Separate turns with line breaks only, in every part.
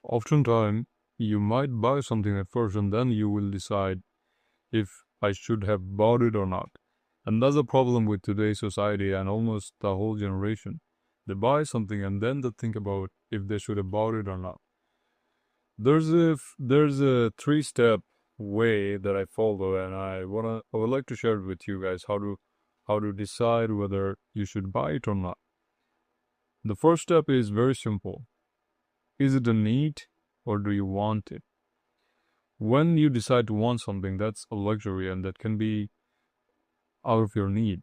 Oftentimes, you might buy something at first and then you will decide if I should have bought it or not. And that's a problem with today's society and almost the whole generation. They buy something and then they think about if they should have bought it or not. There's a three-step way that I follow, and I would like to share it with you guys how to decide whether you should buy it or not. The first step is very simple. Is it a need or do you want it? When you decide to want something, that's a luxury and that can be out of your need.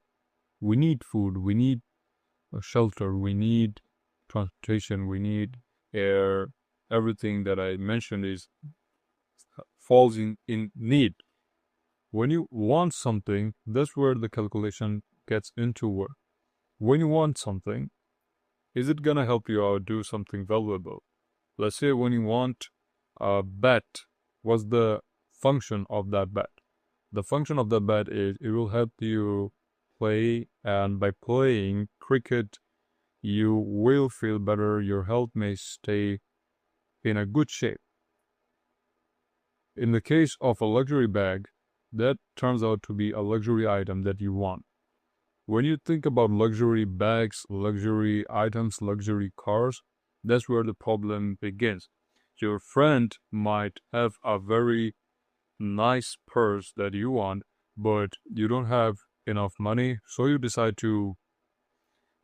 We need food, we need a shelter, we need transportation, we need air. Everything that I mentioned is falls in need. When you want something, that's where the calculation gets into work. When you want something, is it gonna help you out do something valuable? Let's say when you want a bet, what's the function of that bet? The function of that bet is it will help you play, and by playing cricket, you will feel better, your health may stay in a good shape. In the case of a luxury bag, that turns out to be a luxury item that you want. When you think about luxury bags, luxury items, luxury cars, that's where the problem begins. Your friend might have a very nice purse that you want, but you don't have enough money, so you decide to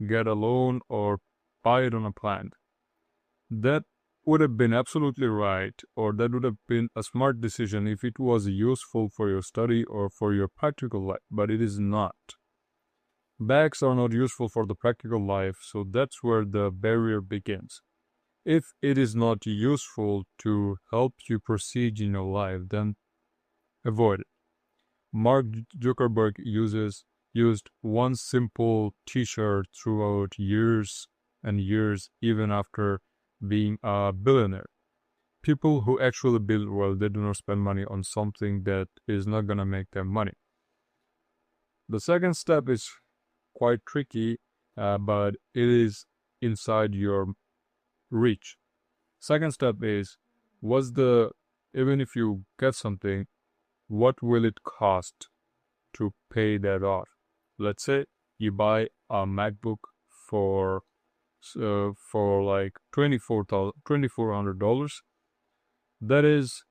get a loan or buy it on a plan. That would have been absolutely right, or that would have been a smart decision if it was useful for your study or for your practical life, but it is not. Bags are not useful for the practical life, so that's where the barrier begins. If it is not useful to help you proceed in your life, then avoid it. Mark Zuckerberg used one simple t-shirt throughout years and years, even after being a billionaire. People who actually build wealth, they do not spend money on something that is not gonna make them money. The second step is quite tricky, but it is inside your reach. Second step is, even if you get something, what will it cost to pay that off? Let's say you buy a MacBook for like $2,400. That is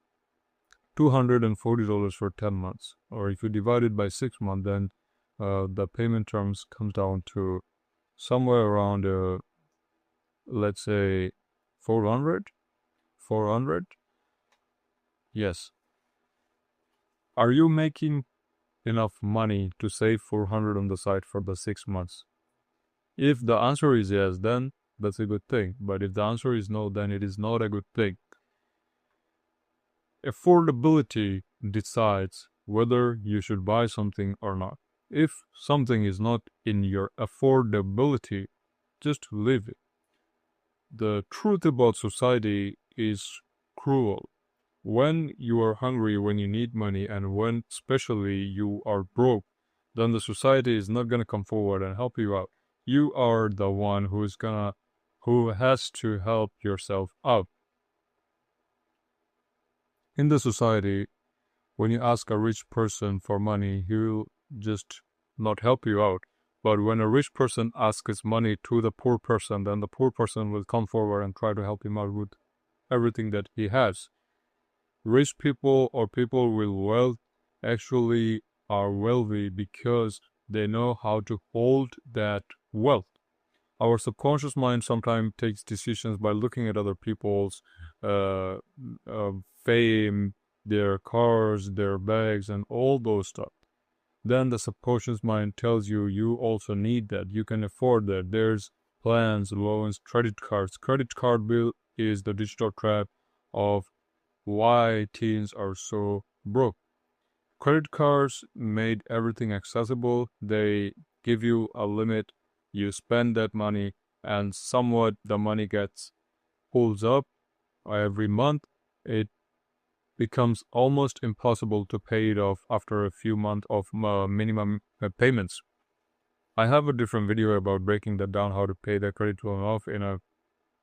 $240 for 10 months. Or if you divide it by 6 months, then the payment terms comes down to somewhere around, let's say, 400. Yes. Are you making enough money to save 400 on the side for the 6 months? If the answer is yes, then that's a good thing. But if the answer is no, then it is not a good thing. Affordability decides whether you should buy something or not. If something is not in your affordability, just leave it. The truth about society is cruel. When you are hungry, when you need money, and when especially you are broke, then the society is not gonna come forward and help you out. You are the one who has to help yourself out. In the society, when you ask a rich person for money, he'll just not help you out. But when a rich person asks money to the poor person, then the poor person will come forward and try to help him out with everything that he has. Rich people or people with wealth actually are wealthy because they know how to hold that wealth. Our subconscious mind sometimes takes decisions by looking at other people's fame, their cars, their bags, and all those stuff. Then the subconscious mind tells you you also need that. You can afford that. There's plans, loans, credit cards. Credit card bill is the digital trap of why teens are so broke. Credit cards made everything accessible. They give you a limit. You spend that money, and somewhat the money gets pulls up every month. It becomes almost impossible to pay it off after a few months of minimum payments. I have a different video about breaking that down, how to pay the credit loan off in a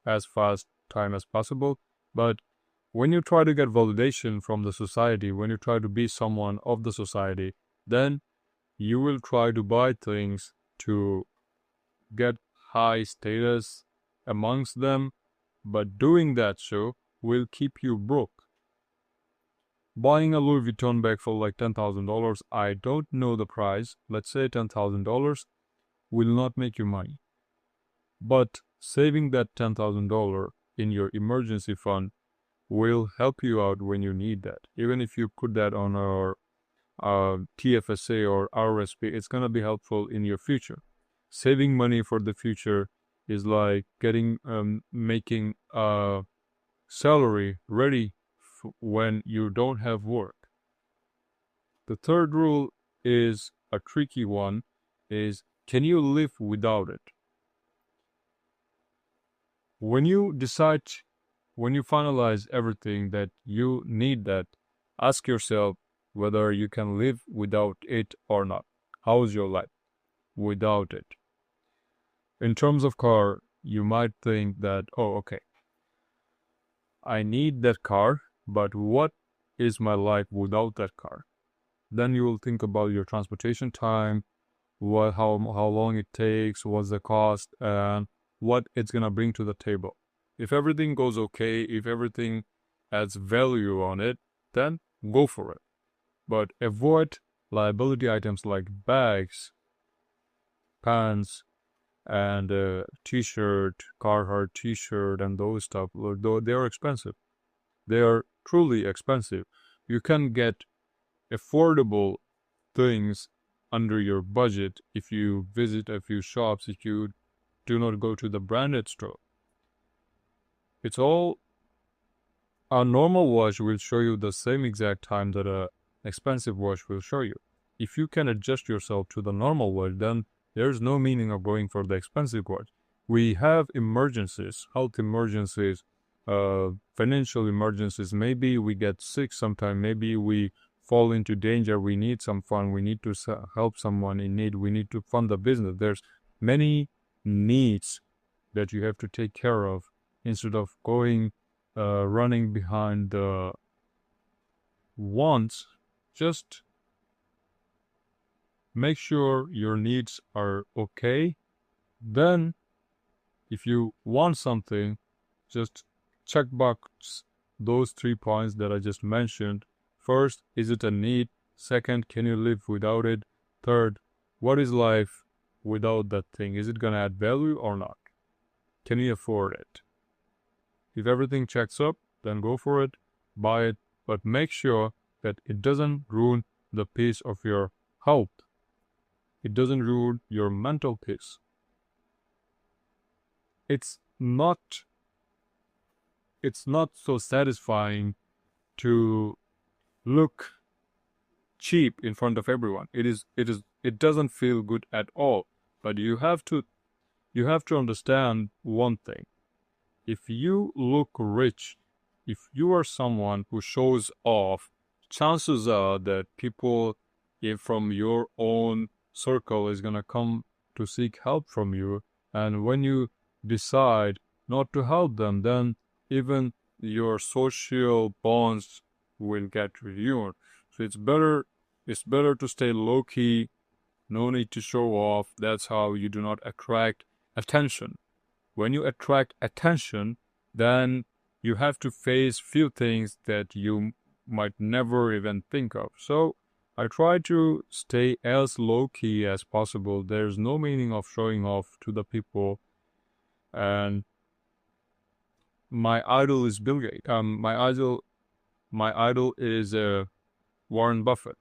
as fast time as possible. But when you try to get validation from the society, when you try to be someone of the society, then you will try to buy things to get high status amongst them, but doing that so will keep you broke. Buying a Louis Vuitton bag for like $10,000, I don't know the price, let's say $10,000, will not make you money. But saving that $10,000 in your emergency fund will help you out when you need that. Even if you put that on our TFSA or RSP, it's going to be helpful in your future. Saving money for the future is like making a salary ready when you don't have work. The third rule is a tricky one, is can you live without it? When you finalize everything that you need that, ask yourself whether you can live without it or not. How is your life without it? In terms of car, you might think that, oh, okay, I need that car, but what is my life without that car? Then you will think about your transportation time, how long it takes, what's the cost, and what it's gonna bring to the table. If everything goes okay, if everything adds value on it, then go for it. But avoid liability items like bags, pants, and t-shirt, Carhartt t-shirt, and those stuff. Though they are expensive. They are truly expensive. You can get affordable things under your budget if you visit a few shops, if you do not go to the branded store. It's all, a normal watch will show you the same exact time that an expensive watch will show you. If you can adjust yourself to the normal watch, then there's no meaning of going for the expensive watch. We have emergencies, health emergencies, financial emergencies. Maybe we get sick sometime. Maybe we fall into danger. We need some fund. We need to help someone in need. We need to fund the business. There's many needs that you have to take care of instead of running behind the wants. Just make sure your needs are okay. Then if you want something, just check box those 3 points that I just mentioned. First, is it a need? Second, can you live without it? Third, what is life without that thing? Is it going to add value or not? Can you afford it? If everything checks up, then go for it, buy it, but make sure that it doesn't ruin the peace of your health. It doesn't ruin your mental peace. It's not so satisfying to look cheap in front of everyone. It doesn't feel good at all. But you have to understand one thing. If you look rich, if you are someone who shows off, chances are that people from your own circle is gonna come to seek help from you. And when you decide not to help them, then even your social bonds will get ruined. So it's better to stay low key. No need to show off. That's how you do not attract attention. When you attract attention, then you have to face few things that you might never even think of. So I try to stay as low key as possible. There's no meaning of showing off to the people. And my idol is Bill Gates. My idol is Warren Buffett.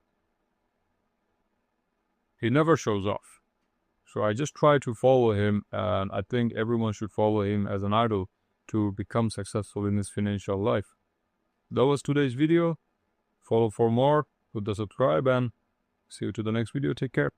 He never shows off. So I just try to follow him, and I think everyone should follow him as an idol to become successful in his financial life. That was today's video. Follow for more, hit the subscribe, and see you to the next video. Take care.